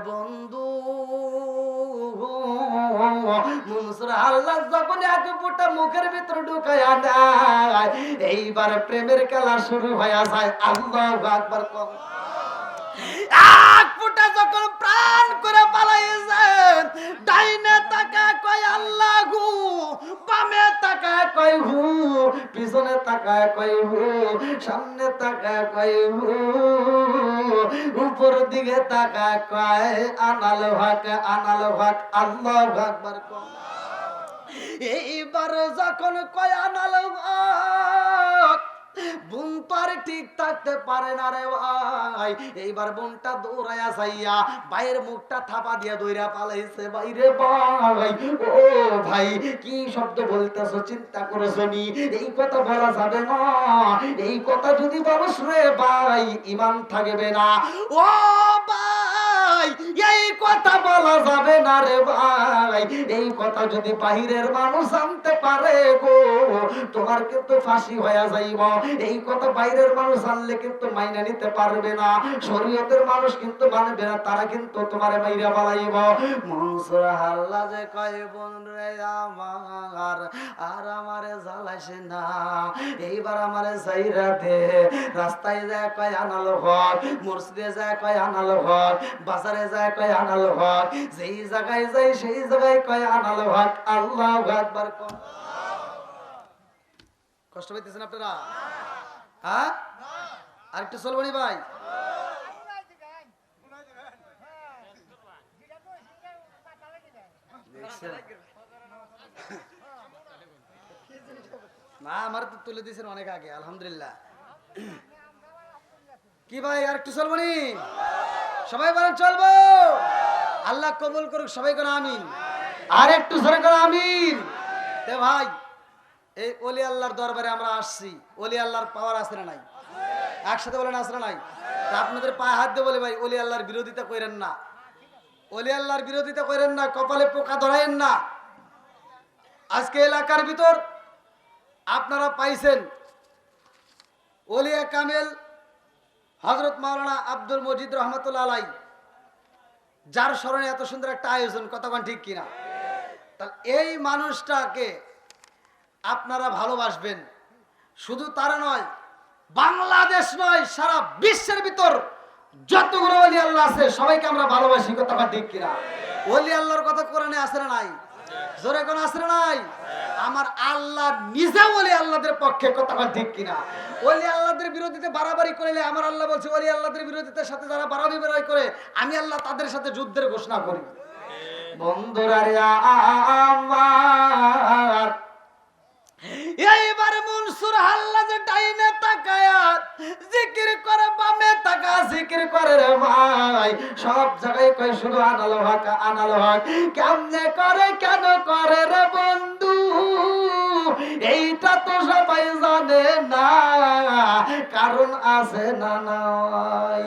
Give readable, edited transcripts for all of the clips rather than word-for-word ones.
বন্ধু মনসুর আল্লাহ যখন এক ফুটা মুখের ভিতর ঢুকায়া দেয় এইবার প্রেমের খেলা শুরু হয়ে যায়। আল্লাহু আকবার। এক ফুটা যখন প্রাণ করে পালাইছে ডাইনে তাকা কয় আল্লাহ গো, বামে তাকা কয় হু, পিছনে তাকা কয় হু, সামনে তাকা কয় হু, উপর দিকে তাকা কয় আনাল হক আনাল হক। আল্লাহু আকবার। এইবার যখন কয় আনাল হক বোন তো আর ঠিক থাকতে পারে না রে ভাই। এইবার বোনটা দৌড়াইয়া যাইয়া ভাইয়ের মুখটা থাপা দিয়া দৌড়া পালাইছে। বাইরে ভাই, ও ভাই কি শব্দ বলতেছো, চিন্তা করেছো নি? এই কথা বলা যাবে না, এই কথা যদি বলস রে ভাই ঈমান থাকবে না। ও ভাই এই কথা বলা যাবে না রে ভাই, এই কথা যদি বাহিরের মানুষ জানতে পারে গো তোমার কিন্তু ফাঁসি হয়ে যাইব। এই কথা বাইরের মানুষ জানলে কিন্তু মাইনা নিতে পারবে না, শরীয়তের মানুষ কিন্তু মানবে না, তারা কিন্তু তোমারে মাইরা বালাইব। মনসুর আল্লাহ যে কয় বোন রে আমার আর আমারে জ্বালাইছে না, এইবার আমারে যাইরা দে। রাস্তায় যায় কয় আনালো হক, মসজিদে যায় কয় আনালো হক, বাজারে যায় কয় আনালো হক, যেই জায়গায় যাই সেই জায়গায় কয় আনালো হক। আল্লাহু আকবার। কষ্ট পাইতেছেন আপনারা? হ্যাঁ আর একটু চলবনি ভাই। না আমার তো তুলে দিয়েছেন অনেক আগে, আলহামদুলিল্লাহ। কি ভাই আর একটু চলবনি? সবাই বলেন চলবো। আল্লাহ কবুল করুক, সবাই কোন আমিন। আর একটু জোরে কোন আমিন। তে ভাই এই ওলি আল্লাহর দরবারে আমরা আসছি, ওলি আল্লাহর পাওয়ার আছে না নাই? একসাথে বলেন আছে না নাই? আপনাদের পায়ে হাত দিয়ে বলে ভাই ওলি আল্লাহর বিরোধিতা করেন না, ওলি আল্লাহর বিরোধিতা করেন না, কপালে পোকা ধরায়েন না। আজকে এলাকার ভিতর আপনারা পাইছেন ওলিয়া কামেল হযরত মাওলানা আব্দুল মজিদ রহমাতুল্লাহ আলাই, যার স্মরণে এত সুন্দর একটা আয়োজন, কতক্ষণ ঠিক কিনা? তাহলে এই মানুষটাকে আপনারা ভালোবাসবেন। শুধু তারা নয়, বাংলাদেশ নয়, সারা বিশ্বের ভিতর যতগুলো ওলি আল্লাহ আছে সবাইকে আমরা ভালোবাসি, কতক্ষণ ঠিক কিনা? ওলি আল্লাহর কথা কোরআনে আছে না নাই? জোরে কোন আছে না নাই? আমার আল্লাহ নিজে ওলি আল্লাহদের পক্ষে, কতক্ষণ ঠিক কিনা? ওলি আল্লাহদের বিরোধিতা বাড়াবাড়ি করলে আমার আল্লাহ বলছে ওলি আল্লাহদের বিরোধিতার সাথে যারা বাড়াবাড়ি করে আমি আল্লাহ তাদের সাথে যুদ্ধের ঘোষণা করি। বন্ধুরা রে আমার এইবার মনসুর আল্লাহ যে ডাইনে তাকায়া জিকির করে, বামে তাকা জিকির করে রে ভাই, সব জায়গায় কয় শুধু আনালো হক আনালো হক। কেমনে করে কেন করে রে বন্ধু এইটা তো সবাই জানে না, কারণ আছে না নাই?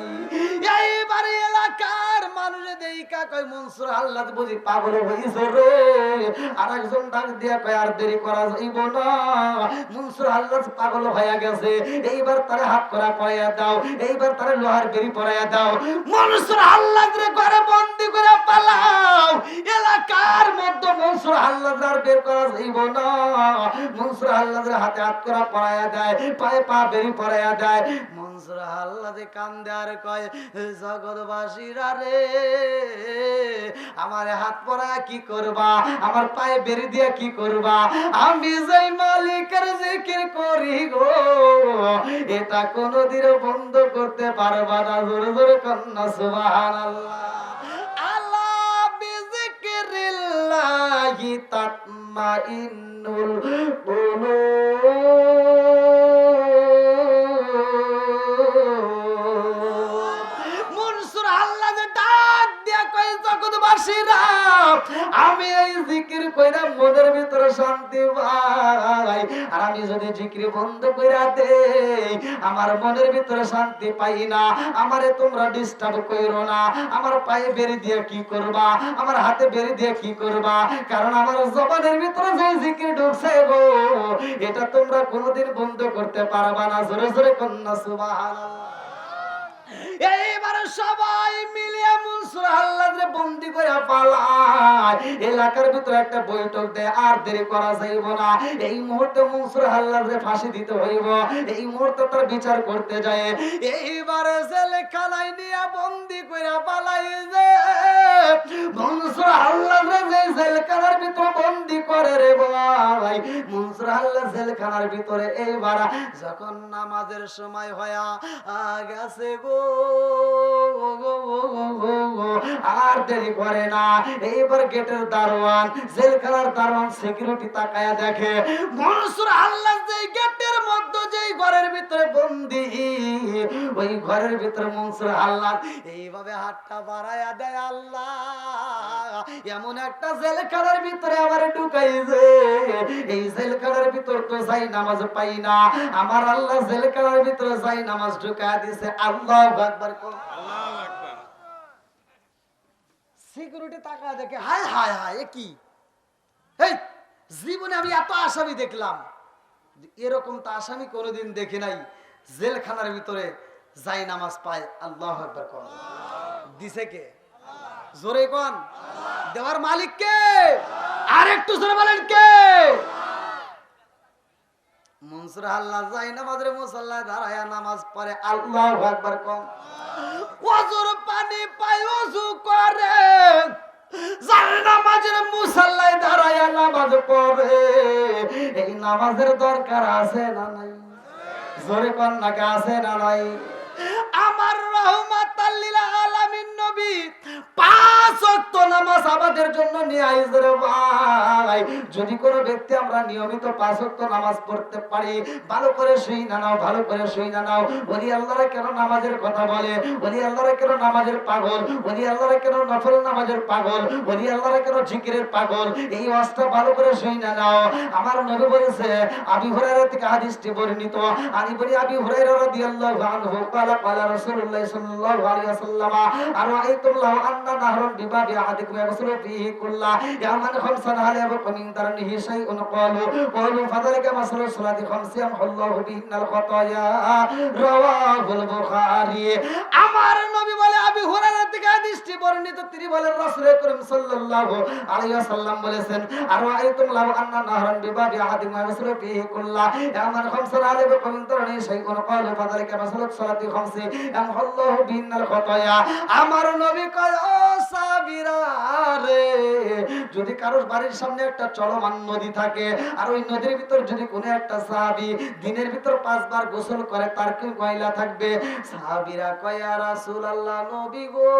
এইবার এলাকার মানুষ দেইকা কয় মনসুর আল্লাহ বুঝি পাগল হইছে রে। আরেকজন ডাক দিয়া কয় আর দেরি করা যাইব না, মনসুর আল্লাহ পাগল হয়ে গেছে, এইবার তারে হাত করা পরাইয়া দাও, এইবার তারে লোহার বেরি পরাইয়া দাও। মনসুর আল্লাহ রে ঘরে বন্দি করে পালাও, এলাকার মধ্যে মনসুর আল্লাহ আর বের করা যাইব না। মনসুর আল্লাহ হাতে হাত করা পরাইয়া দেয়, পায়ে পা বেরি পরাইয়া দেয়। মনসুর আল্লাহ কান্দে আর কয় জগৎবাসীরা রে আমার হাত পরা কি করবা, আমার পায়ে বেরি দিয়া কি করবা? আমি যেই মালিকের জিকির করি গো এটা কোনদিন বন্ধ করতে পারবা না। জোরে জোরে কন্যা সুবহানাল্লাহ। আলা বিযিকরিল্লাহি তাতমাইন্নুল কুলুব। মনসুর আল্লাহ যে ডাক দিয়া কয় জগৎবাসীরা আমি এই জিকির কইরা মনের ভিতরে শান্তি পাই, আর আমি যদি জিকির বন্ধ কইরা দেই আমার মনের ভিতরে শান্তি পাই না। আমারে তোমরা ডিস্টার্ব কইরো না, আমার পায়ে বেরি দিয়ে কি করবা, আমার হাতে বেরি দিয়ে কি করবা, কারণ আমার জবানের ভিতরে যে জিকির ঢুকছে গো এটা তোমরা কোনোদিন বন্ধ করতে পারবা না। জোরে জোরে কন্যা সুবহানাল্লাহ। এইবার সবাই মিলিয়ে মনসুর আল্লাহ বন্দি করে পালায়, এলাকার ভিতরে একটা বৈঠক দেয়, আর দেরি করা যাইব না। এই মুহূর্তে মনসুর হাল্লাদকে ফাঁসি দিতে হইব, এই মুহূর্তে তার বিচার করতে যায়। এইবারে জেলখানায় নিয়ে বন্দি করে পালাই যে মনসুর হাল্লাদকে যে জেলখানার ভিতরে বন্দি করে রে ভাই, মনসুর হাল্লাদ জেলখানার ভিতরে এইবার যখন নামাজের সময় হয়া গেছে গো, আর দেরি করে না। এইবার গেটের দারোয়ান, জেলখানার দারোয়ান সিকিউরিটি তাকায়া দেখে মনসুর হাল্লাদ যে গেটের মধ্যে যেই ঘরের ভিতরে বন্দি, ওই ঘরের ভিতরে মনসুর হাল্লাদ এইভাবে হাতটা বাড়ায়া দেয়। আল্লাহ, এমন একটা জেলখানার ভিতরে আবার ঢুকাইছে, এই জেলখানার ভিতর তো যাই নামাজ পাই না, আমার আল্লাহ জেলখানার ভিতরে যাই নামাজ ঢুকায়া দিছে। আল্লাহু আকবার। আল্লাহু আকবার। সিকিউরিটি তাকায় দেখে, হায় হায় হায়, এ কি? এই জীবনে আমি এত আসামি দেখলাম, এরকম তো আসামি কোনোদিন দেখি নাই, জেলখানার ভিতরে যাই নামাজ পায়। আল্লাহু আকবার। কোন দিছে কে? জোরে কোন? দেওয়ার মালিক কে? আর একটু জোরে বলেন কে? মনসুর হাল্লাদ যাই নামাজের মুসাল্লায় দাঁড়ায়া নামাজ পড়ে। আল্লাহু আকবার। কোন ওযুর পানি পায়, ওযু করে, যার নামাজের মুসাল্লায় দাঁড়ায়া নামাজ পড়ে, এই নামাজের দরকার আছে না নাই? জোরে কোন না, আছে না নাই? আমার রাহমাতাল লিল আলামিন নবী 5 ওয়াক্ত নামাজ আমাদের জন্য নিয়ে আইছে রে ভাই। যদি কোনো ব্যক্তি আমরা নিয়মিত 5 ওয়াক্ত নামাজ পড়তে পারি, ভালো করে শুই না নাও, ভালো করে শুই না নাও। ওলি আল্লাহরা কেন নামাজের কথা বলে? ওলি আল্লাহরা কেন নামাজের পাগল? ওলি আল্লাহরা কেন নফল নামাজের পাগল? ওলি আল্লাহরা কেন জিকিরের পাগল? এই ওয়াজটা ভালো করে শুই না নাও। আমার নবী বলেছে, আবু হুরায়রা থেকে হাদিসটি বর্ণিত, আমি বলি আবু হুরায়রা রাদিয়াল্লাহু আনহু قال رسول الله صلى الله عليه وسلم أرأيتم لو أن نهرا بباب أحدكم يغسل فيه كل يوم 5 هل يبقى من درنه شيء؟ قالوا فذلك مثل الصلاة 5 يمحو الله بهن الخطايا رواه البخاري। আমার নবী বলে, আবু হুরায়রা থেকে হাদিসটি বর্ণিত, তিনি বলেন রাসূল করিম সাল্লাল্লাহু আলাইহি ওয়াসাল্লাম বলেছেন, আরআইতুম লাউ আন্না নাহরান বিবাবি আহাদিকুম ইয়াগসিলু ফীহি কুল্লা ইয়াওমান 5 هل يبقى من درنه شيء؟ قالوا فذلك مثل الصلاة 5 ইয়ামহুল্লাহু বিহিন্নাল খতায়া। আমার নবী কয়, ও সাহাবীরা রে, যদি কারোর বাড়ির সামনে একটা চলমান নদী থাকে, আর ওই নদীর ভিতর যদি কোনো একটা সাহাবী দিনের ভিতর 5 বার গোসল করে, তার কি ময়লা থাকবে? সাহাবীরা কয়, ইয়া রাসূলুল্লাহ, নবী গো,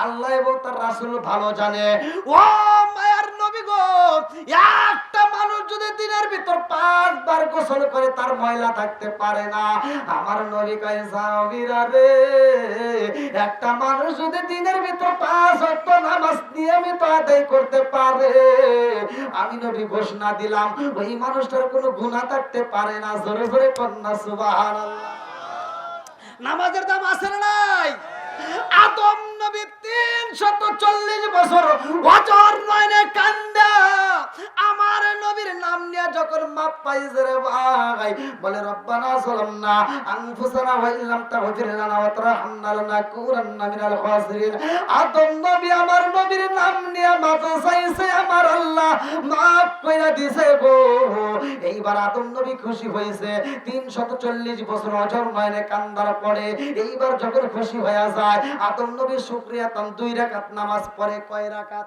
আল্লাহ এবং তার রাসূল ভালো জানে। ও মায়ার নবী গো, একটা মানুষ যদি দিনের ভিতর 5 বার গোসল করে, তার ময়লা থাকতে পারে না। আমার নবী কয়, সাহাবীরা রে, একটা মানুষ যদি দিনের ভিতর 5 ওয়াক্ত নামাজ নিয়মিত আদায় করতে পারে, আমি নবী ঘোষণা দিলাম ওই মানুষটার কোনো গুনাহ থাকতে পারে না। জোরে জোরে কন্যা সুবহানাল্লাহ। নামাজের দাম আছে না নাই? আদম নবী 340 বছর ওয়াজর নয়নে কান্দা আমার নবীর নাম নিয়ে যখন মাপ পাইছে রে ভাই, বলে রব্বানা যালামনা আনফুসানা ওয়া ইল্লাম তাগফির লানা ওয়া তারহামনা লানাকুনান্না মিনাল খাসিরিন। আদম নবী আমার নবীর নাম নিয়ে মাপ চাইছে, আমার আল্লাহ মাপ কইরা দিছে গো। এইবার আদম নবী খুশি হইছে, 340 বছর ওয়াজর নয়নে কান্দার পরে এইবার যখন খুশি হয়ে যায়, আদম নবী শুকরিয়া তান 2 রাকাত নামাজ পড়ে। কয় রাকাত?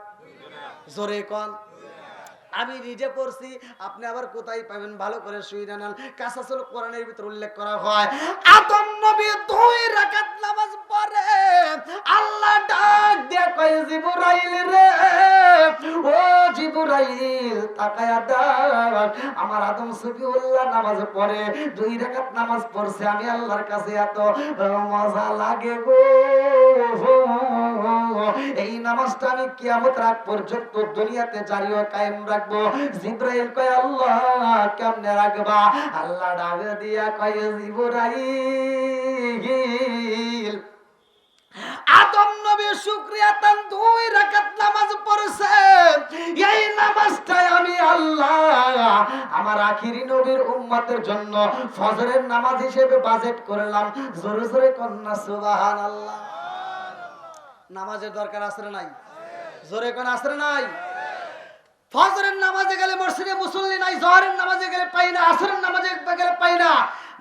জোরে কোন। আমি নিজে পড়ছি, আপনি আবার কোথায় পাবেন? ভালো করে শুনে নেন, কাসাসুল কোরআনের ভিতর উল্লেখ করা হয়, আদম নবী 2 রাকাত নামাজ পড়ে। আল্লাহ ডাক দিয়ে কয়, জিবরাইল রে, ও জিবরাইল, তাকায়া দেখ, আমার আদম সফিউল্লাহ নামাজ পড়ে, 2 রাকাত নামাজ পড়ছে। আমি আল্লাহর কাছে এত মজা লাগে গো, এই নামাজটা আমি কিয়ামত রাত পর্যন্ত দুনিয়াতে জারি ও কায়েম রাখবো। জিবরাইল কয়, আল্লাহ কেমনে রাখবা? আল্লাহ ডাক দিয়া কয়, জিবরাইল, আদম নবী শুকরিয়া তান 2 রাকাত নামাজ পড়ছে, এই নামাজটাই আমি আল্লাহ আমার আখিরি নবীর উম্মতের জন্য ফজরের নামাজ হিসেবে বাজেট করলাম। জোরে জোরে কন্যা সুবহানাল্লাহ। নামাজের দরকার আছে না নাই? জোরে কোন আছে না নাই? ফজরের নামাজে গেলে মসজিদে মুসল্লি নাই, জোহরের নামাজে গেলে পাই না, আসরের নামাজে গেলে পাই না,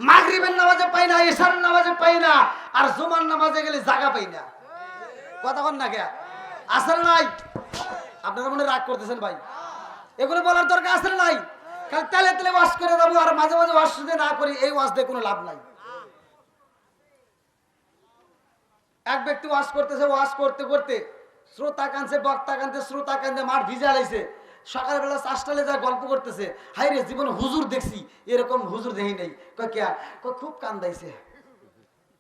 মাগরিবের নামাজে পাই না, ইশারের নামাজে পাই না, আর জুমার নামাজে গেলে জায়গা পাই না। কথা বল না কে? আছে না নাই? আপনারা মনে রাগ করতেছেন ভাই, এগুলো বলার দরকার আছে না নাই? খালি তেলে তেলে ওয়াশ করে দেবো আর মাঝে মাঝে ওয়াশ যদি না করি, এই ওয়াশ দিয়ে কোনো লাভ নাই। এক ব্যক্তি ওয়াশ করতেছে, ওয়াশ করতে করতে শ্রোতা কানছে, বক্তা কানছে, শ্রোতা কানছে, মাঠ ভিজে আলাইছে। সকালবেলা চাষটালে যা গল্প করতেছে, হাই রে জীবন হুজুর দেখছি, এরকম হুজুর দেখি নাই। কয় কে? কয় খুব কান্দাইছে।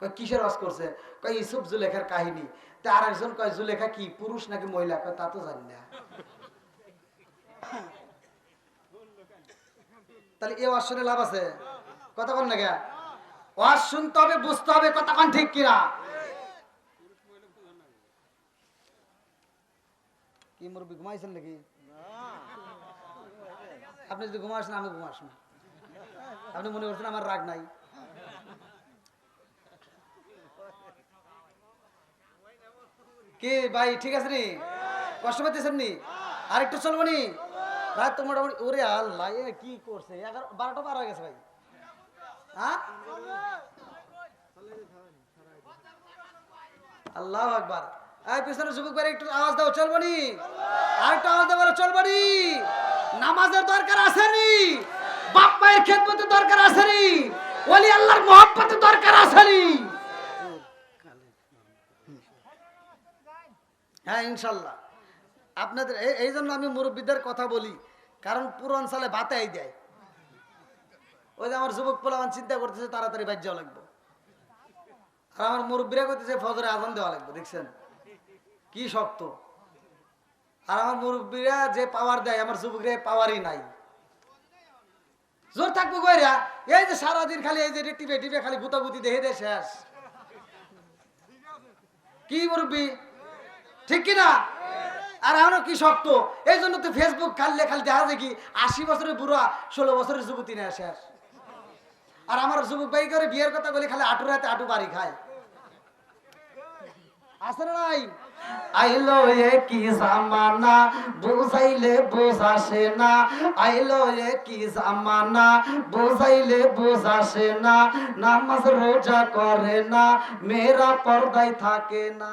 কয় কিসের ওয়াশ করছে? কয় ইউসুফ জুলেখার কাহিনী। তা আর একজন কয় জুলেখা কি পুরুষ নাকি মহিলা? কয় তা তো জানি না। তাহলে এ ওয়াজ শুনে লাভ আছে? কথা বল না কে? ওয়াজ শুনতে হবে, বুঝতে হবে, কথা কোন ঠিক কিনা? কি মুরব্বি ঘুমাইছেন নাকি? আপনি যদি ঘুমাসেন আমি ঘুমাস না। আপনি মনে করছেন আমার রাগ নাই? কি ভাই ঠিক আছে নি? কষ্ট পাইতেছেন নি? আরেকটু চলবো নি? রাত তো মোটামুটি, ওরে আল্লাহ এ কি করছে, 11-12টা পার হয়ে গেছে ভাই। হ্যাঁ, আল্লাহু আকবার। এই পিছনে যুবক ভাই একটু আওয়াজ দাও, চলবো নি? আরেকটু আওয়াজ দাও, চলবো নি? নামাজের দরকার আছে নি? বাপ মায়ের খেদমতের দরকার আছে নি? ওলি আল্লাহর মহব্বতের দরকার আছে নি? হ্যাঁ ইনশাল্লাহ। আপনাদের এই জন্য আমি মুরব্বীদের কথা বলি, কারণ পুরান সালে বাতাই দেয়। ওই যে আমার যুবক পোলাপান চিন্তা করতেছে তাড়াতাড়ি বাইর যাওয়া লাগবে, আর আমার মুরব্বীরা করতেছে ফজরে আজান দেওয়া লাগবে। দেখছেন কি শক্ত? আর আমার মুরব্বীরা যে পাওয়ার দেয়, আমার যুবকরা পাওয়ারই নাই। জোর থাকবো কইরা, এই যে সারাদিন খালি এই যে টিপে টিপে খালি গুতাগুতি দেখে দেয় শেষ। কি মুরব্বী ঠিক কিনা? আর এখনো কি শক্ত? এই জন্য তো ফেসবুক খাললে খালি দেখা যায় কি 80 বছরের বুড়া 16 বছরের যুবতী নেয় শেষ। আর আমার যুবক ভাই করে বিয়ের কথা বলে খালি আটু রাতে আটু বাড়ি খায়। আছে না নাই? আইলো এ কি জামানা, বুঝাইলে বুঝাসে না। আইলো এ কি জামানা, বুঝাইলে বুঝাসে না। নামাজ রোজা করে না, মেয়েরা পর্দায় থাকে না।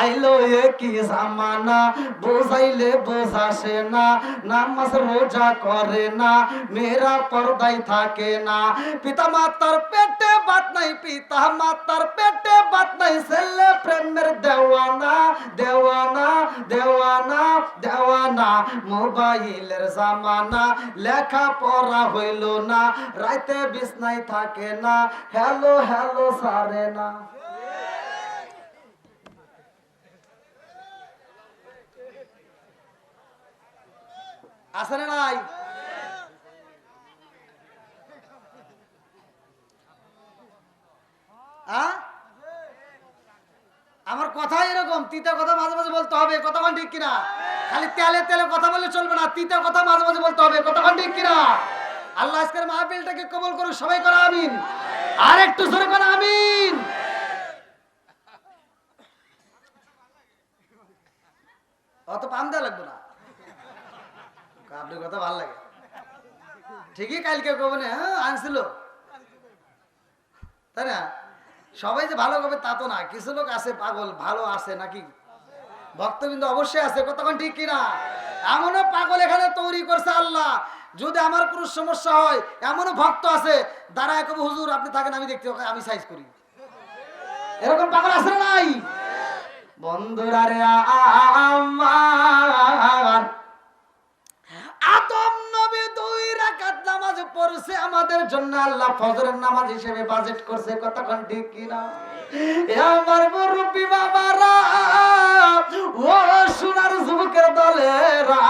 আইলো এ কি জামানা, বুঝাইলে বুঝাসে না। নামাজ রোজা করে না, মেয়েরা পর্দায় থাকে না। পিতা মাতার পেটে বাত নাই, পিতা মাতার পেটে বাত নাই। ছেলে প্রেমের দেওয়ানা, দেওয়ানা, দেওয়ানা, দেওয়ানা। মোবাইলের জামানা, লেখা পড়া হইল না। রাইতে বিছনায় থাকে না, হ্যালো হ্যালো সারে না। আছে না নাই? আমার কথা এরকম, তিতা কথা মাঝে মাঝে বলতে হবে, কথা বল ঠিক কিনা? খালি তেলে তেলে কথা বললে চলবে না, তিতা কথা মাঝে মাঝে বলতে হবে, কথা বল ঠিক কিনা? আল্লাহ আজকের মাহফিলটাকে কবুল করুক, সবাই করো আমিন। আর একটু জোরে করো আমিন। অত পাম দেওয়া লাগবে না, আপনার কথা ভালো লাগে ঠিকই। কালকে কবে না আনছিল, তাই না? সবাই যে ভালো হবে তা তো না, কিছু লোক আছে পাগল, ভালো আছে নাকি? ভক্তবৃন্দ অবশ্যই আছে, কতক্ষণ ঠিক কিনা? এমনও পাগল এখানে তৈরি করছে আল্লাহ, যদি আমার কোনো সমস্যা হয় এমনও ভক্ত আছে দাঁড়ায় কবে হুজুর আপনি থাকেন, আমি দেখতে আমি সাইজ করি। এরকম পাগল আছে না নাই? বন্ধুরা রে আমার, আদম নবী 2 রাকাত নামাজ পড়ছে আমাদের জন্য, আল্লাহ ফজরের নামাজ হিসেবে বাজেট করছে, কতক্ষণ ঠিক কিনা? আমার মুরব্বি বাবারা, ও সোনার যুবকের দলেরা,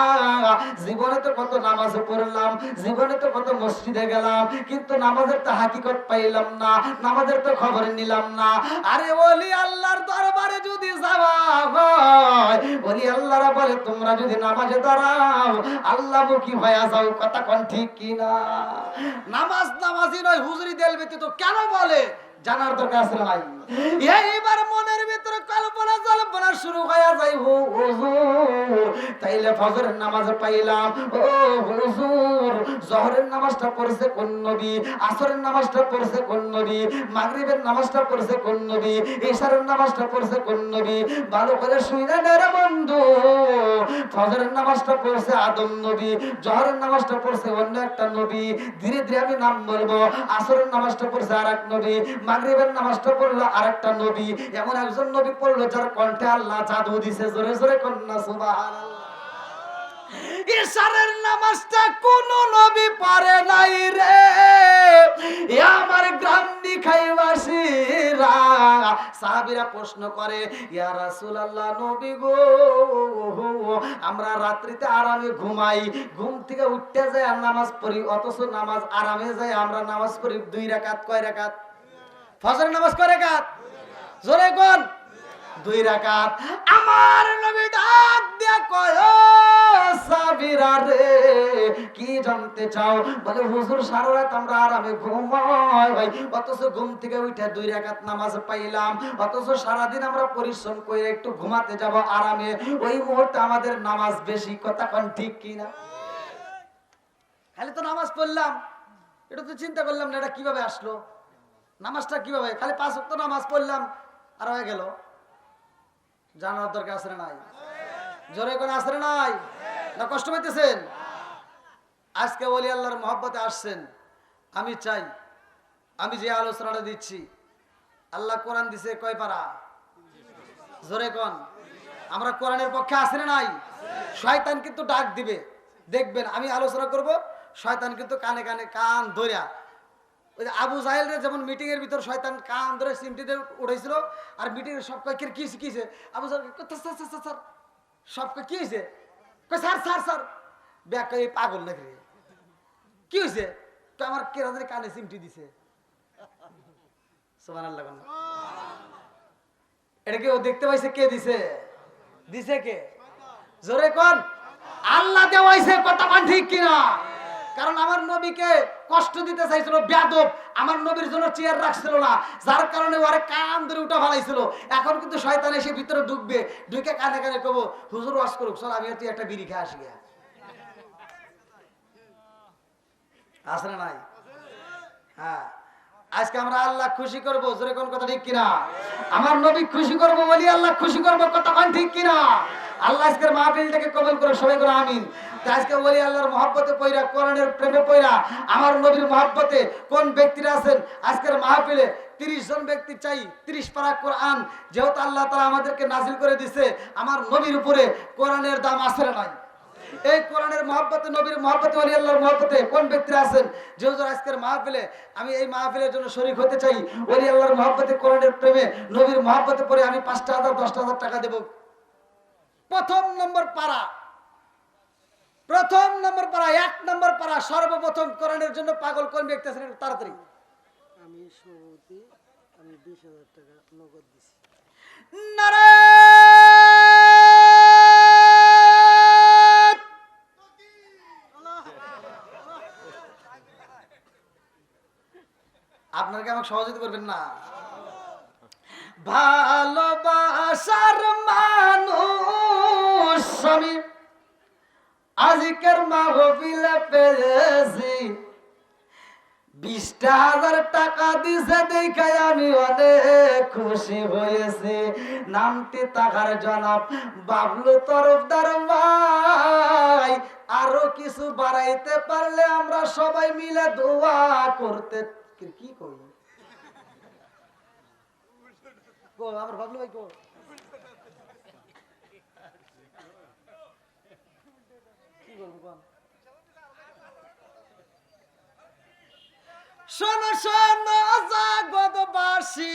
জীবনে তো কত নামাজ পড়লাম, জীবনে তো কত মসজিদে গেলাম, কিন্তু নামাজের তো হাকিকত পাইলাম না, নামাজের তো খবর নিলাম না। আরে ওলি আল্লাহর দরবারে যদি যাওয়া হয়, ওলি আল্লাহরা বলে তোমরা যদি নামাজে দাঁড়াও আল্লাহ মুখী হয়ে যাও, কথা কোন ঠিক কিনা? নামাজ নামাজি নয়, হুজুরি দেল ব্যতীত কেন বলে জানার দরকার আছে নাই? এইবার মনের ভিতরে কল্পনা শুরু হয়ে যায় হুজুর তাইলে ফজরের নামাজ পাইলাম ও হুজুর জোহরের নামাজটা পড়ছে কোন নবী আসরের নামাজটা পড়ছে কোন নবী মাগরিবের নামাজটা পড়ছে কোন নবী ইশারের নামাজটা পড়ছে কোন নবী ভালো করে শুইনা নে রে বন্ধু ফজরের নামাজটা পড়ছে আদম নবী জোহরের নামাজটা পড়ছে অন্য একটা নবী ধীরে ধীরে আমি নাম বলবো আসরের নামাজটা পড়ছে আরেক নবী মাগরিবের নামাজটা পড়লো আরেকটা নবী এমন একজন নবী পড়লো যার কণ্ঠে আল্লাহ জাদু দিছে জোরে জোরে কন্যা সুবহানাল্লাহ ইশারের নামাজটা কোন নবী পারে নাই রে আমার গ্রামনি খাইবাসীরা সাহাবীরা প্রশ্ন করে ইয়া রাসূলুল্লাহ নবী গো আমরা রাত্রিতে আরামে ঘুমাই ঘুম থেকে উঠতে যাই আর নামাজ পড়ি অথচ নামাজ আরামে যায় আমরা নামাজ পড়ি 2 রাকাত কয় রাকাত ফজরের নামাজ কয় রাকাত জোরে কোন 2 রাকাত আমার নবী ডাক দিয়া কয় ও সাহাবীরা রে কি জানতে চাও বলে হুজুর সারা রাত আমরা আরামে ঘুমাই ভাই অথচ ঘুম থেকে উঠে 2 রাকাত নামাজ পাইলাম অথচ সারা দিন আমরা পরিশ্রম করে একটু ঘুমাতে যাব আরামে ওই মুহূর্তে আমাদের নামাজ বেশি কথা কোন ঠিক কি না খালি তো নামাজ পড়লাম এটা তো চিন্তা করলাম না এটা কিভাবে আসলো নামাজটা কিভাবে খালি 5 ওয়াক্ত নামাজ পড়লাম আর হয়ে গেল জানার দরকার আছে না নাই জোরে কোন আছে না নাই না কষ্ট পাইতেছেন আজকে ওলি আল্লাহর মহব্বতে আসছেন আমি চাই আমি যে আলোচনাটা দিচ্ছি আল্লাহ কোরআন দিছে কয় পারা জোরে কোন আমরা কোরআনের পক্ষে আছি না নাই শয়তান কিন্তু ডাক দিবে দেখবেন আমি আলোচনা করব শয়তান কিন্তু কানে কানে কান ধরিয়া ওই যে আবু জাহেলের যেমন মিটিং এর ভিতর শয়তান কান ধরে সিমটিতে উঠাইছিল আর মিটিং এর সব কয় কি শিখিছে আবু জাহেল স্যার সব কি হয়েছে স্যার স্যার স্যার ব্যাগ এই পাগল নাকি কি হয়েছে তো আমার কেরাদের কানে সিমটি দিছে সুবহানাল্লাহ এটা কি ও দেখতে পাইছে কে দিছে দিছে কে জোরে কোন আল্লাহ দেওয়াইছে কথা মান ঠিক কিনা কারণ আমার নবীকে কষ্ট দিতে চাইছিল বেয়াদব আমার নবীর জন্য চেয়ার রাখছিল না যার কারণে ওরে কান ধরে উঠা ফেলাইছিল এখন কিন্তু শয়তান এসে ভিতরে ঢুকবে ঢুকে কানে কানে কব হুজুর ওয়াজ করুক চল আমি তুই একটা বিড়ি খেয়ে আসি আছে না নাই হ্যাঁ আজকে আমরা আল্লাহ খুশি করব জোরে কোন কথা ঠিক কিনা আমার নবী খুশি করব বলি আল্লাহ খুশি করব কথা কোন ঠিক কিনা আল্লাহ আজকের মাহফিলটাকে কবুল করে সবাই করে আমিন আজকে ওলি আল্লাহর মহব্বতে পয়রা কোরআনের প্রেমে পয়রা আমার নবীর মহব্বতে কোন ব্যক্তিরা আছেন আজকের মাহফিলে 30 জন ব্যক্তি চাই 30 পারা কোরআন যেহেতু আল্লাহ তাআলা আমাদেরকে নাজিল করে দিয়েছে আমার নবীর উপরে কোরআনের দাম আছে না নাই এই কোরআনের মহব্বতে নবীর মহব্বতে ওলি আল্লাহর মহব্বতে কোন ব্যক্তিরা আছেন যেহেতু আজকের মাহফিলে আমি এই মাহফিলের জন্য শরীক হতে চাই ওলি আল্লাহর মহব্বতে কোরআনের প্রেমে নবীর মহব্বতে পড়ে আমি 5,000 10,000 টাকা দেব প্রথম নম্বর পারা 1 নম্বর পারা সর্বপ্রথম কোরআনের জন্য পাগল কোন ব্যক্তি আছেন তাড়াতাড়ি আমি সভাপতি আমি 20,000 টাকা নগদ দিছি আপনারা কি আমাকে সহযোগিতা করবেন না ভালোবাসার মানুষ আমি আজকের মাহফিলে পেয়েছি 20,000 টাকা দিছে দেখাই আমি অনেক খুশি হয়েছি নামটি টাকার জনাব বাবলু তরফদার ভাই আরো কিছু বাড়াইতে পারলে আমরা সবাই মিলে দোয়া করতে কি কই আমার বাবলু ভাই কো কি বলবো কোন শোনো শোনো জগৎবাসী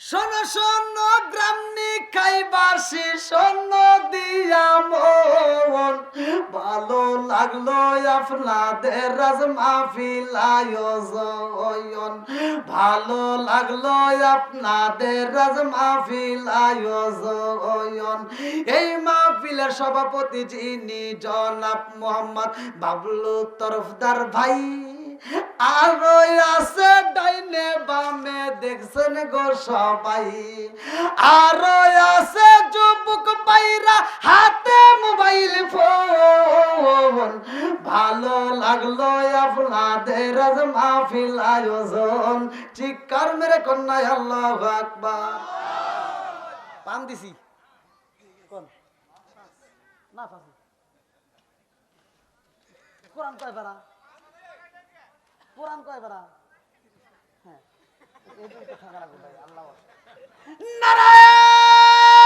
শোনো শোনো গ্রামনি খাইবাসী শোনো দিয়া মন ভালো লাগলো আপনাদের রাজ মাহফিল আয়োজন ভালো লাগলো আপনাদের রাজ মাহফিল আয়োজন এই মাহফিলের সভাপতি যিনি জনাব মোহাম্মদ বাবলু তরফদার ভাই আর আছে ডাইনে বামে দেখছেন গো সবাই, আর আছে যুবক বাইরা হাতে মোবাইল ফোন। ভালো লাগলো আপনাদের আজ মাহফিল আয়োজন, চিৎকার মেরে কন্যায় আল্লাহু আকবার। পান দিছি কোন না পাবি কোরআন কয় পারা, কোরআন কয় পারা? হ্যাঁ এই তো থাকা লাগবে ভাই। আল্লাহ নারায়ণ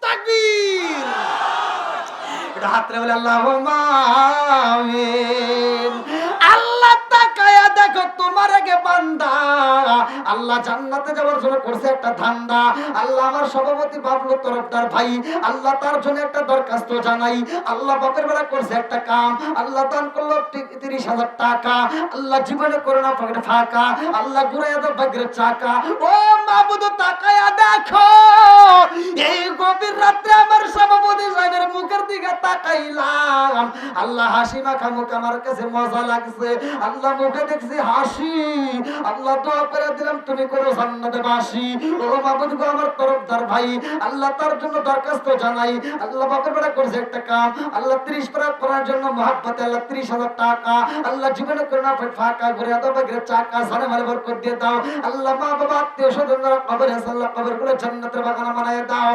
তাকবীর। এটা হাতরে বলে আল্লাহুম্মা আমিন। আল্লাহ তাকায়া দেখো তোমার আগে বান্দা, আল্লাহ জান্নাতে যাওয়ার জন্য করছে একটা ধান্দা। আল্লাহ আমার সভাপতি বাবলু তরফদার ভাই, আল্লাহ তার জন্য একটা দরখাস্ত জানাই। আল্লাহ বাপের বেলা করছে একটা কাম, আল্লাহ দান করলো 30,000 টাকা। আল্লাহ জীবনে করে না পকেটে ফাঁকা, আল্লাহ ঘুরাইয়া দাও ভাগ্যের চাকা। ও মাবুদ তাকায়া দেখো, এই গভীর রাত্রে আমার সভাপতি সাহেবের মুখের দিকে তাকাইলাম। আল্লাহ হাসি মাখা মুখ আমার কাছে মজা লাগছে। আল্লাহ মুখে দেখছি হাসি, আল্লাহ দোয়া করে দিলাম তুমি করো জান্নাতে বাসি। ও মাবুদ গো আমার তরফদার ভাই, আল্লাহ তার জন্য দরখাস্ত জানাই। আল্লাহ বাপের বেলা করছে একটা কাম, আল্লাহ 30 পারা করার জন্য মহব্বতে আল্লাহ 30,000 টাকা। আল্লাহ জীবনে করে না ফাঁকা ঘুরে দাও ভাগ্যের চাকা, সানে মালে বরকত দিয়ে দাও। আল্লাহ মা বাবা আত্মীয় স্বজনরা কবরে আল্লাহ কবর গুলো জান্নাতের বাগান বানায় দাও।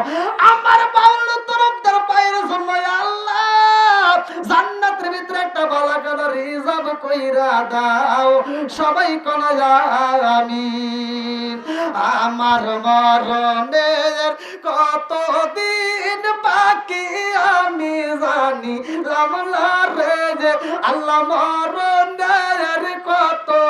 আমার বাউল তরফদার পায়ের জন্য আল্লাহ জান্নাতের ভিতরে একটা বালাকানা রিজার্ভ কইরা দাও। সবাই কোনা আমিন। আমার মরণের কতদিন বাকি আমি জানি রামলা রে, আল্লাহ মরণের কত